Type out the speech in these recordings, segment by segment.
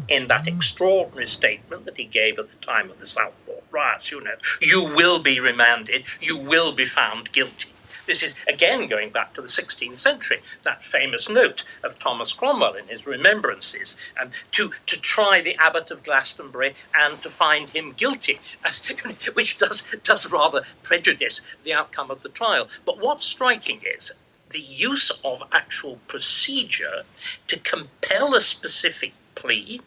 in that extraordinary statement that he gave at the time of the Southport riots, you will be remanded, you will be found guilty. This is, again, going back to the 16th century, that famous note of Thomas Cromwell in his Remembrances, to try the Abbot of Glastonbury and to find him guilty, which does rather prejudice the outcome of the trial. But what's striking is the use of actual procedure to compel a specific plea,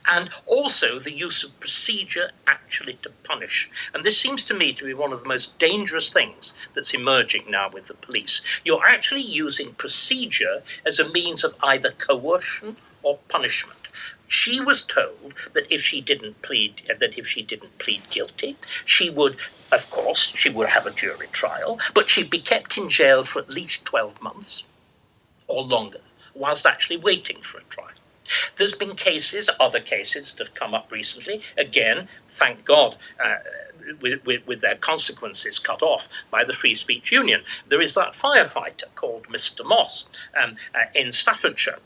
and also the use of procedure actually to punish. And this seems to me to be one of the most dangerous things that's emerging now with the police. You're actually using procedure as a means of either coercion or punishment. She was told that if she didn't plead guilty, she would, of course, she would have a jury trial, but she'd be kept in jail for at least 12 months or longer, whilst actually waiting for a trial. There's been other cases that have come up recently, again, thank God, with their consequences cut off by the Free Speech Union. There is that firefighter called Mr. Moss in Staffordshire,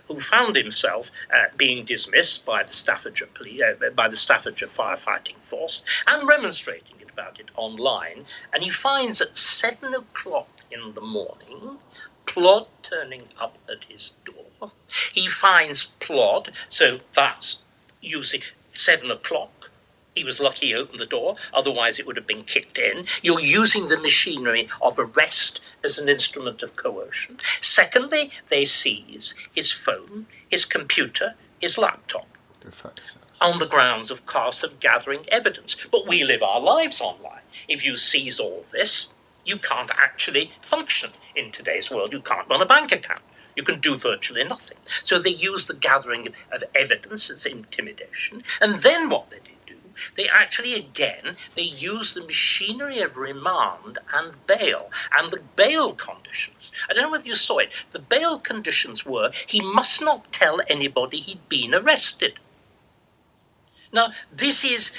who found himself being dismissed by the Staffordshire firefighting force and remonstrating about it online. And he finds at 7 o'clock in the morning Plod turning up at his door. He finds Plod, so that's usually 7 o'clock. He was lucky he opened the door, otherwise it would have been kicked in. You're using the machinery of arrest as an instrument of coercion. Secondly, they seize his phone, his computer, his laptop, on the grounds, of course, of gathering evidence. But we live our lives online. If you seize all this, you can't actually function in today's world. You can't run a bank account. You can do virtually nothing. So they use the gathering of evidence as intimidation. And then what they do, they use the machinery of remand and bail. And the bail conditions, I don't know whether you saw it, the bail conditions were he must not tell anybody he'd been arrested. Now, it is,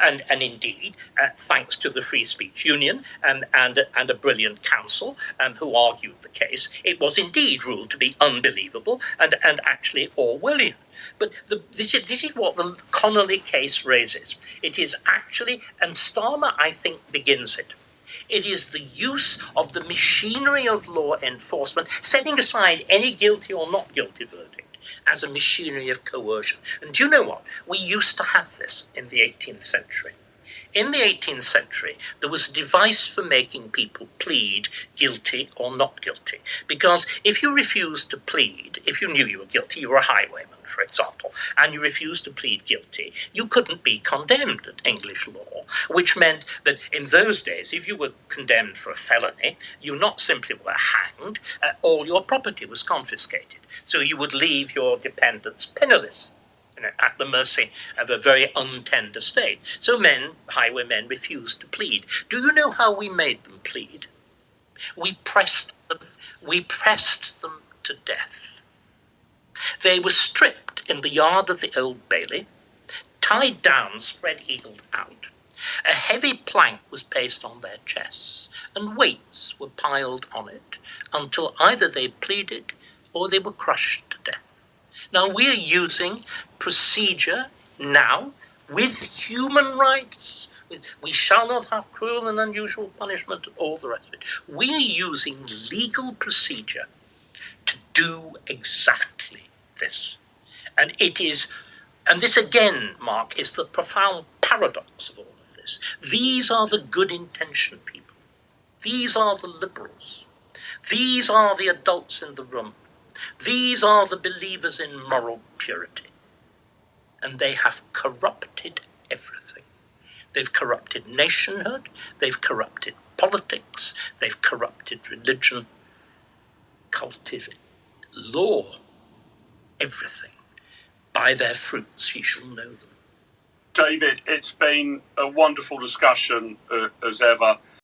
and indeed, thanks to the Free Speech Union and a brilliant counsel who argued the case, it was indeed ruled to be unbelievable and actually Orwellian. But this is what the Connolly case raises. It is actually, and Starmer, I think, begins it. It is the use of the machinery of law enforcement, setting aside any guilty or not guilty verdict, as a machinery of coercion. And do you know what? We used to have this in the 18th century. In the 18th century, there was a device for making people plead guilty or not guilty. Because if you refused to plead, if you knew you were guilty, you were a highwayman, for example, and you refused to plead guilty, you couldn't be condemned at English law, which meant that in those days, if you were condemned for a felony, you not simply were hanged, all your property was confiscated. So you would leave your dependents penniless, at the mercy of a very untender state. So highwaymen, refused to plead. Do you know how we made them plead? We pressed them to death. They were stripped in the yard of the Old Bailey, tied down, spread-eagled out. A heavy plank was placed on their chests, and weights were piled on it until either they pleaded or they were crushed to death. Now, we're using procedure now with human rights. We shall not have cruel and unusual punishment and all the rest of it. We're using legal procedure to do exactly this. And this again, Mark, is the profound paradox of all of this. These are the good-intentioned people. These are the liberals. These are the adults in the room. These are the believers in moral purity. And they have corrupted everything. They've corrupted nationhood, they've corrupted politics, they've corrupted religion, cultivate law, everything. By their fruits ye shall know them. David, it's been a wonderful discussion as ever.